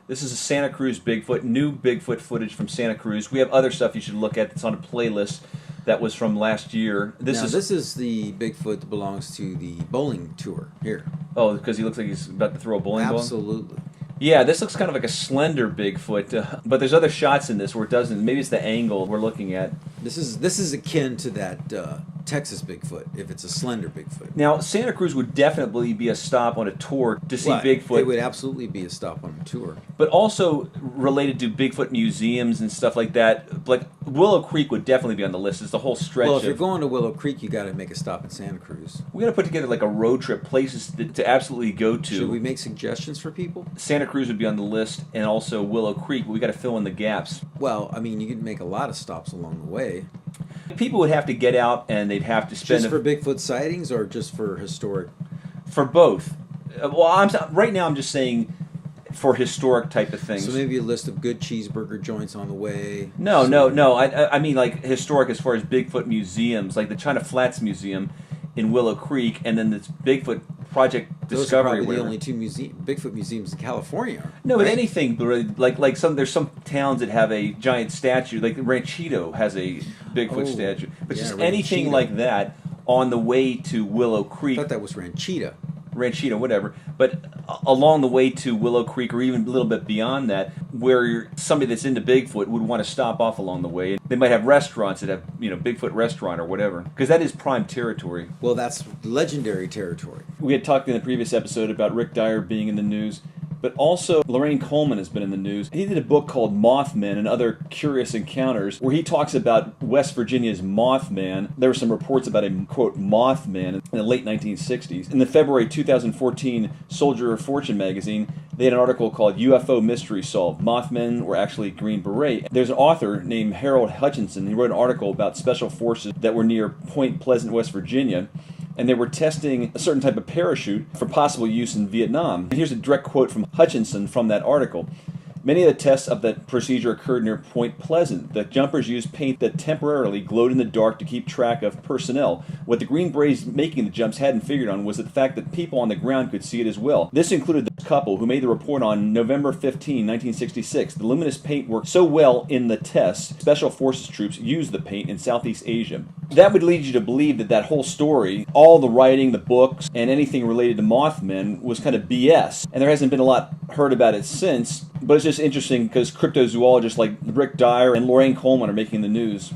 This is a Santa Cruz Bigfoot, new Bigfoot footage from Santa Cruz. We have other stuff you should look at that's on a playlist that was from last year. This is the Bigfoot that belongs to the bowling tour here. Oh, because he looks like he's about to throw a bowling ball? Absolutely. Yeah, this looks kind of like a slender Bigfoot, but there's other shots in this where it doesn't. Maybe it's the angle we're looking at. This is akin to that Texas Bigfoot, if it's a slender Bigfoot. Now, Santa Cruz would definitely be a stop on a tour to see Bigfoot. It would absolutely be a stop on a tour. But also related to Bigfoot museums and stuff like that. Like Willow Creek would definitely be on the list. It's the whole stretch. Well, if you're going to Willow Creek, you got to make a stop in Santa Cruz. We got to put together like a road trip, places to absolutely go to. Should we make suggestions for people? Santa Cruz would be on the list, and also Willow Creek. But we got to fill in the gaps. Well, I mean, you could make a lot of stops along the way. People would have to get out, and they'd have to spend just for Bigfoot sightings, or just for historic. For both. Well, right now I'm just saying for historic type of things. So maybe a list of good cheeseburger joints on the way. No. I mean like historic as far as Bigfoot museums, like the China Flats Museum in Willow Creek, and then this Bigfoot Project Those Discovery. Those are probably the only two Bigfoot museums in California. No, right? but anything like there's some towns that have a giant statue, like Ranchito has a Bigfoot statue, but just anything like that on the way to Willow Creek. I thought that was Ranchito, whatever, but along the way to Willow Creek, or even a little bit beyond that, where somebody that's into Bigfoot would want to stop off along the way. They might have restaurants that have, Bigfoot restaurant or whatever, because that is prime territory. Well, that's legendary territory. We had talked in the previous episode about Rick Dyer being in the news, but also Loren Coleman has been in the news. He did a book called Mothmen and Other Curious Encounters, where he talks about West Virginia's Mothman. There were some reports about a, quote, Mothman in the late 1960s. In the February 2014 Soldier of Fortune magazine, they had an article called UFO Mystery Solved. Mothmen were actually Green Beret. There's an author named Harold Hutchinson. He wrote an article about special forces that were near Point Pleasant, West Virginia, and they were testing a certain type of parachute for possible use in Vietnam. And here's a direct quote from Hutchinson from that article. Many of the tests of that procedure occurred near Point Pleasant. The jumpers used paint that temporarily glowed in the dark to keep track of personnel. What the Green Berets making the jumps hadn't figured on was the fact that people on the ground could see it as well. This included the couple who made the report on November 15, 1966. The luminous paint worked so well in the tests, Special Forces troops used the paint in Southeast Asia. That would lead you to believe that whole story, all the writing, the books, and anything related to Mothmen was kind of BS. And there hasn't been a lot heard about it since, but it's just interesting because cryptozoologists like Rick Dyer and Loren Coleman are making the news.